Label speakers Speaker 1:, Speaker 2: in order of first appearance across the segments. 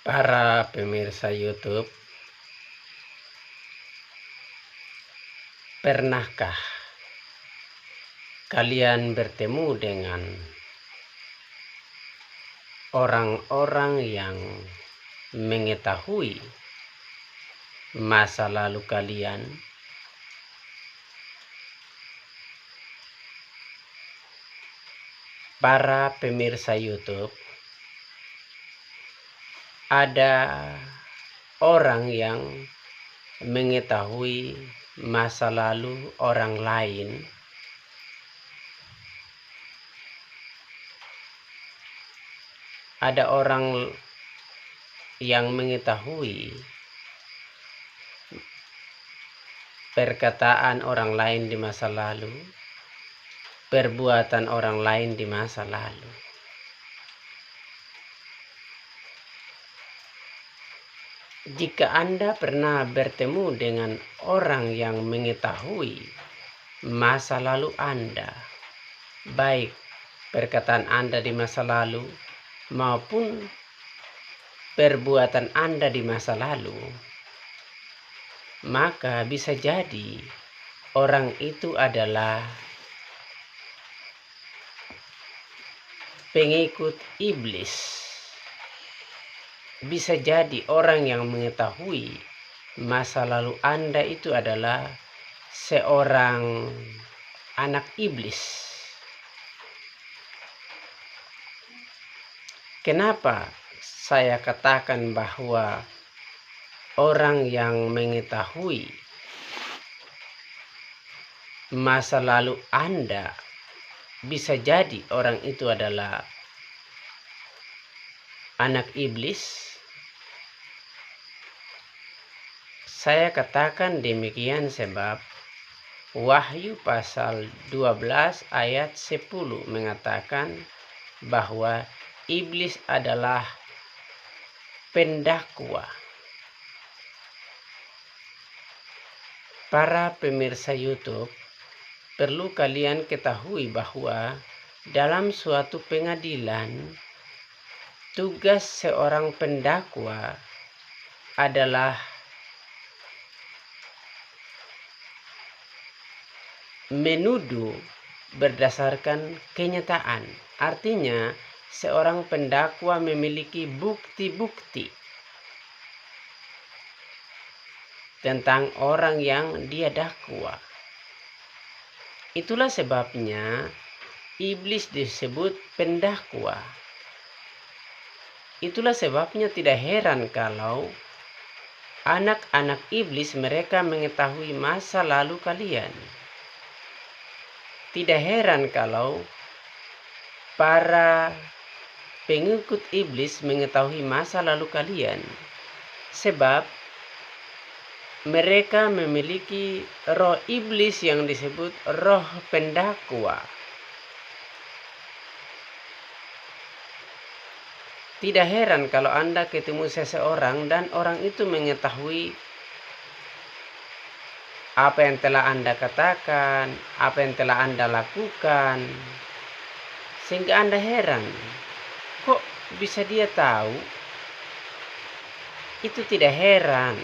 Speaker 1: Para pemirsa YouTube, pernahkah kalian bertemu dengan orang-orang yang mengetahui masa lalu kalian? Para pemirsa YouTube, ada orang yang mengetahui masa lalu orang lain. Ada orang yang mengetahui perkataan orang lain di masa lalu, perbuatan orang lain di masa lalu. Jika Anda pernah bertemu dengan orang yang mengetahui masa lalu Anda, baik perkataan Anda di masa lalu maupun perbuatan Anda di masa lalu, maka bisa jadi orang itu adalah pengikut iblis. Bisa jadi orang yang mengetahui masa lalu Anda itu adalah seorang anak iblis. Kenapa saya katakan bahwa orang yang mengetahui masa lalu Anda bisa jadi orang itu adalah anak iblis? Saya katakan demikian sebab Wahyu pasal 12 ayat 10 mengatakan bahwa iblis adalah pendakwa. Para pemirsa YouTube, perlu kalian ketahui bahwa dalam suatu pengadilan, tugas seorang pendakwa adalah menuduh berdasarkan kenyataan. Artinya, seorang pendakwa memiliki bukti-bukti tentang orang yang dia dakwa. Itulah sebabnya iblis disebut pendakwa. Itulah sebabnya tidak heran kalau anak-anak iblis mereka mengetahui masa lalu kalian. Tidak heran kalau para pengikut iblis mengetahui masa lalu kalian, sebab mereka memiliki roh iblis yang disebut roh pendakwa. Tidak heran kalau Anda ketemu seseorang dan orang itu mengetahui apa yang telah Anda katakan, apa yang telah Anda lakukan, sehingga Anda heran, kok bisa dia tahu? Itu tidak heran.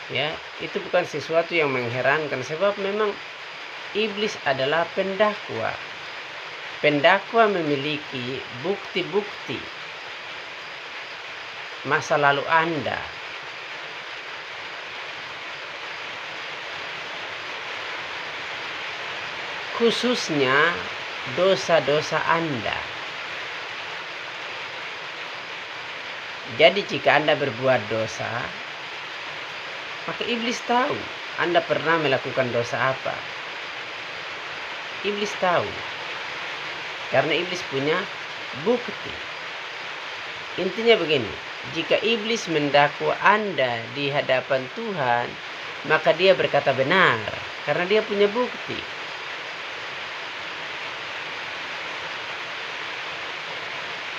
Speaker 1: Ya, itu bukan sesuatu yang mengherankan sebab memang iblis adalah pendakwa. Pendakwa memiliki bukti-bukti masa lalu Anda. Khususnya dosa-dosa Anda. Jadi jika Anda berbuat dosa, maka iblis tahu Anda pernah melakukan dosa apa. Iblis tahu. Karena iblis punya bukti. Intinya begini, jika iblis mendakwa Anda di hadapan Tuhan, maka dia berkata benar karena dia punya bukti.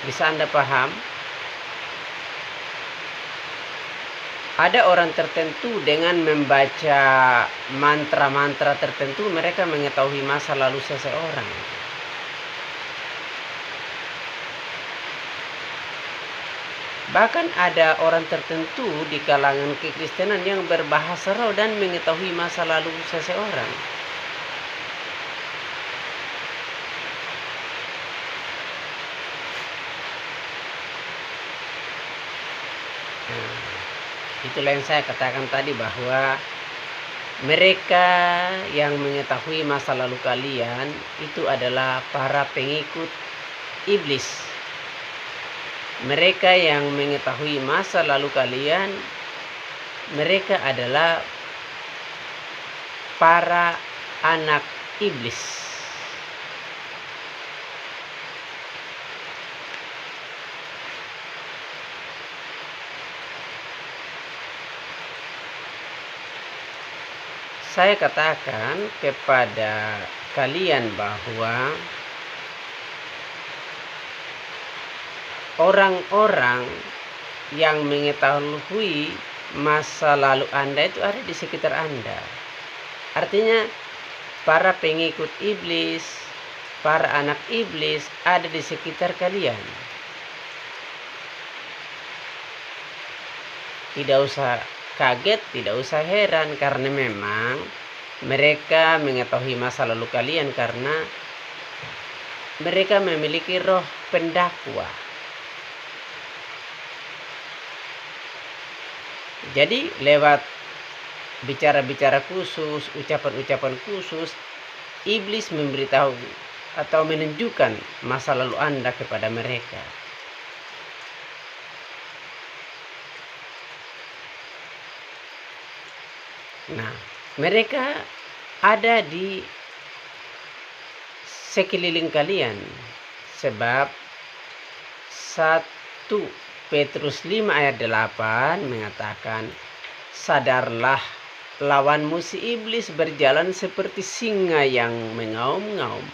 Speaker 1: Bisa Anda paham? Ada orang tertentu dengan membaca mantra-mantra tertentu, mereka mengetahui masa lalu seseorang. Bahkan ada orang tertentu di kalangan kekristenan yang berbahasa roh dan mengetahui masa lalu seseorang. Nah, itulah yang saya katakan tadi, bahwa mereka yang mengetahui masa lalu kalian itu adalah para pengikut iblis. Mereka yang mengetahui masa lalu kalian, mereka adalah para anak iblis. Saya katakan kepada kalian bahwa orang-orang yang mengetahui masa lalu Anda itu ada di sekitar Anda. Artinya para pengikut iblis, para anak iblis ada di sekitar kalian. Tidak usah kaget, tidak usah heran, karena memang mereka mengetahui masa lalu kalian karena mereka memiliki roh pendakwa. Jadi lewat bicara-bicara khusus, ucapan-ucapan khusus, iblis memberitahu atau menunjukkan masa lalu Anda kepada mereka. Nah, mereka ada di sekeliling kalian, sebab 1 Petrus 5 ayat 8 mengatakan, sadarlah, lawanmu si iblis berjalan seperti singa yang mengaum-ngaum.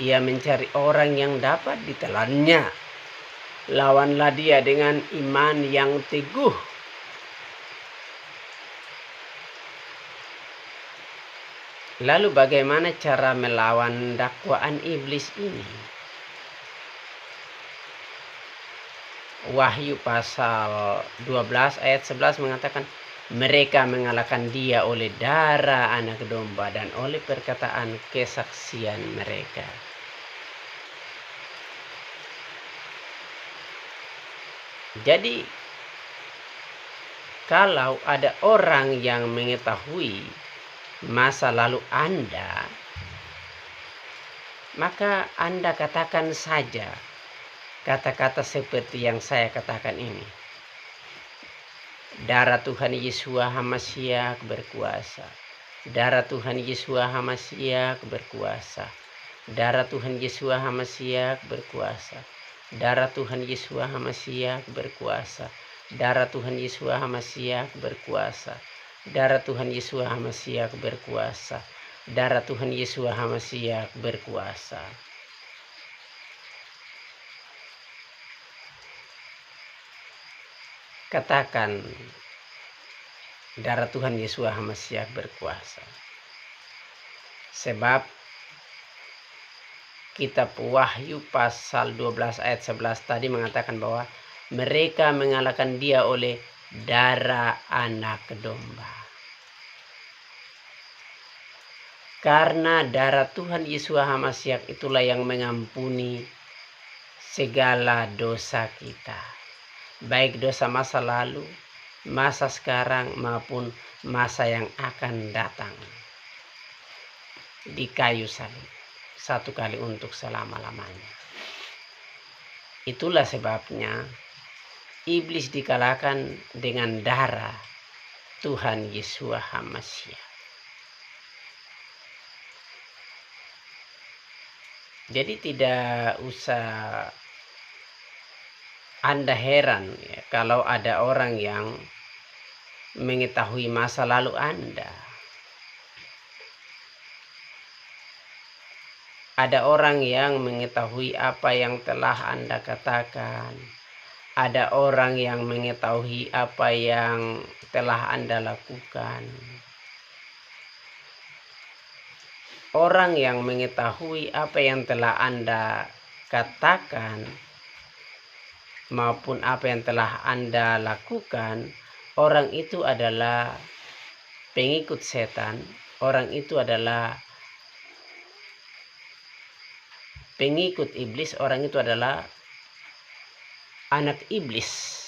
Speaker 1: Ia mencari orang yang dapat ditelannya. Lawanlah dia dengan iman yang teguh. Lalu bagaimana cara melawan dakwaan iblis ini? Wahyu pasal 12 ayat 11 mengatakan, mereka mengalahkan dia oleh darah anak domba dan oleh perkataan kesaksian mereka. Jadi kalau ada orang yang mengetahui masa lalu Anda, maka Anda katakan saja kata-kata seperti yang saya katakan ini. Darah Tuhan Yeshua HaMashiach berkuasa. Darah Tuhan Yeshua HaMashiach berkuasa. Darah Tuhan Yeshua HaMashiach berkuasa. Darah Tuhan Yeshua HaMashiach berkuasa. Darah Tuhan Yeshua HaMashiach berkuasa. Darah Tuhan Yeshua HaMashiach berkuasa. Darah Tuhan Yeshua HaMashiach berkuasa. Katakan, darah Tuhan Yeshua HaMashiach berkuasa. Sebab kitab Wahyu pasal 12 ayat 11 tadi mengatakan bahwa mereka mengalahkan dia oleh darah anak domba. Karena darah Tuhan Yeshua HaMashiach itulah yang mengampuni segala dosa kita, baik dosa masa lalu, masa sekarang, maupun masa yang akan datang. Di kayu salib, 1 kali untuk selama-lamanya. Itulah sebabnya iblis dikalahkan dengan darah Tuhan Yeshua HaMashiach. Jadi tidak usah Anda heran ya, kalau ada orang yang mengetahui masa lalu Anda. Ada orang yang mengetahui apa yang telah Anda katakan. Ada orang yang mengetahui apa yang telah Anda lakukan. Orang yang mengetahui apa yang telah Anda katakan maupun apa yang telah Anda lakukan, orang itu adalah pengikut setan, orang itu adalah pengikut iblis, orang itu adalah anak iblis.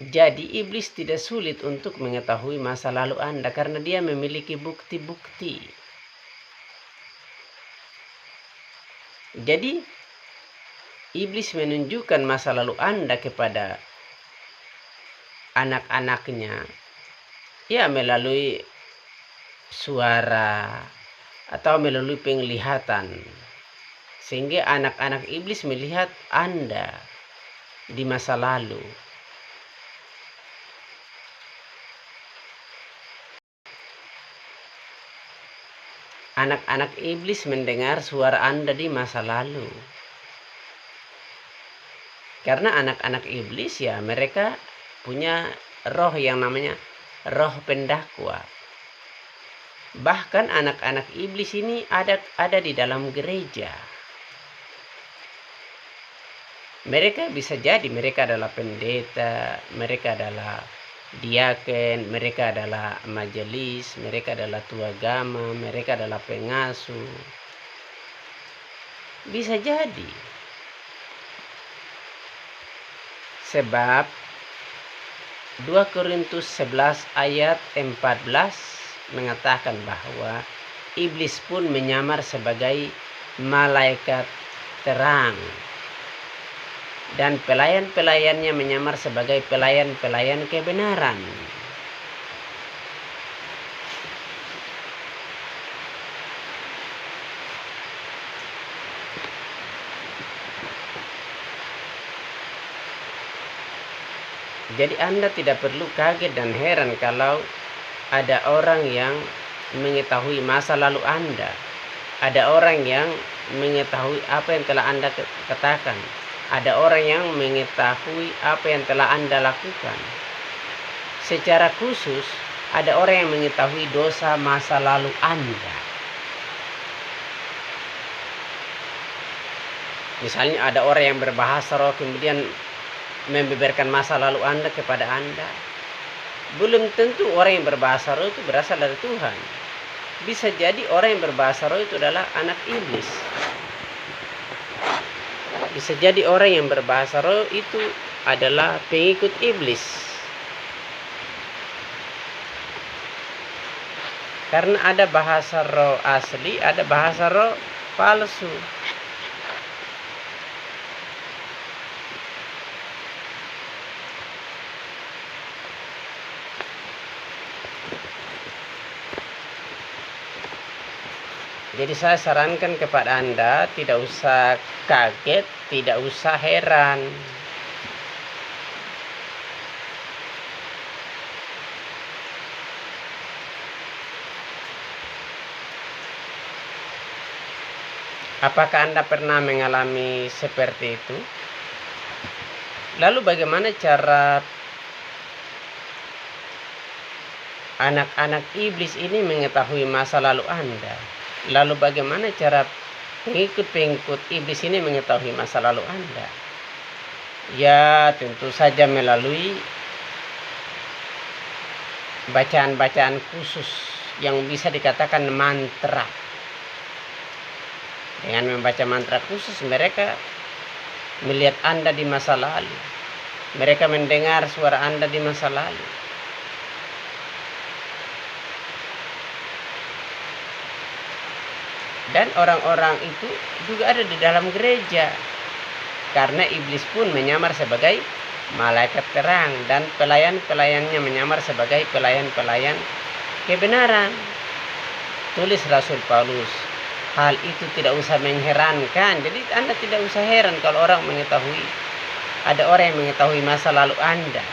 Speaker 1: Jadi iblis tidak sulit untuk mengetahui masa lalu Anda karena dia memiliki bukti-bukti. Jadi iblis menunjukkan masa lalu Anda kepada anak-anaknya ya melalui suara atau melalui penglihatan, sehingga anak-anak iblis melihat Anda di masa lalu. Anak-anak iblis mendengar suara Anda di masa lalu. Karena anak-anak iblis ya mereka punya roh yang namanya roh pendakwa. Bahkan anak-anak iblis ini ada di dalam gereja. Mereka bisa jadi mereka adalah pendeta, mereka adalah diaken, mereka adalah majelis, mereka adalah tua agama, mereka adalah pengasuh. Bisa jadi. Sebab 2 Korintus 11 ayat 14 mengatakan bahwa iblis pun menyamar sebagai malaikat terang. Dan pelayan-pelayannya menyamar sebagai pelayan-pelayan kebenaran. Jadi Anda tidak perlu kaget dan heran kalau ada orang yang mengetahui masa lalu Anda. Ada orang yang mengetahui apa yang telah Anda katakan. Ada orang yang mengetahui apa yang telah Anda lakukan. Secara khusus, ada orang yang mengetahui dosa masa lalu Anda. Misalnya ada orang yang berbahasa roh kemudian membeberkan masa lalu Anda kepada Anda. Belum tentu orang yang berbahasa roh itu berasal dari Tuhan. Bisa jadi orang yang berbahasa roh itu adalah anak iblis. Bisa jadi orang yang berbahasa roh itu adalah pengikut iblis. Karena ada bahasa roh asli, ada bahasa roh palsu. Jadi saya sarankan kepada Anda tidak usah kaget, tidak usah heran. Apakah Anda pernah mengalami seperti itu? Lalu bagaimana cara anak-anak iblis ini mengetahui masa lalu Anda? Lalu bagaimana cara pengikut-pengikut iblis ini mengetahui masa lalu Anda? Ya tentu saja melalui bacaan-bacaan khusus yang bisa dikatakan mantra. Dengan membaca mantra khusus mereka melihat Anda di masa lalu. Mereka mendengar suara Anda di masa lalu. Dan orang-orang itu juga ada di dalam gereja. Karena iblis pun menyamar sebagai malaikat terang. Dan pelayan-pelayannya menyamar sebagai pelayan-pelayan kebenaran. Tulis Rasul Paulus. Hal itu tidak usah mengherankan. Jadi Anda tidak usah heran kalau orang mengetahui. Ada orang yang mengetahui masa lalu Anda.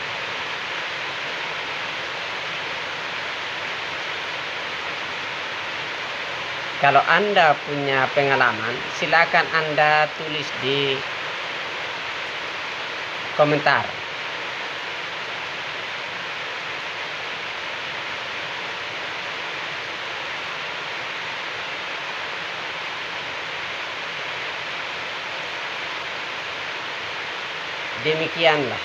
Speaker 1: Kalau Anda punya pengalaman, silakan Anda tulis di komentar. Demikianlah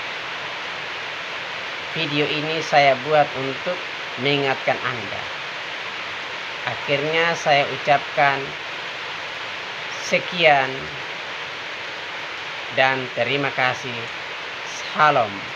Speaker 1: video ini saya buat untuk mengingatkan Anda. Akhirnya saya ucapkan sekian dan terima kasih. Salam.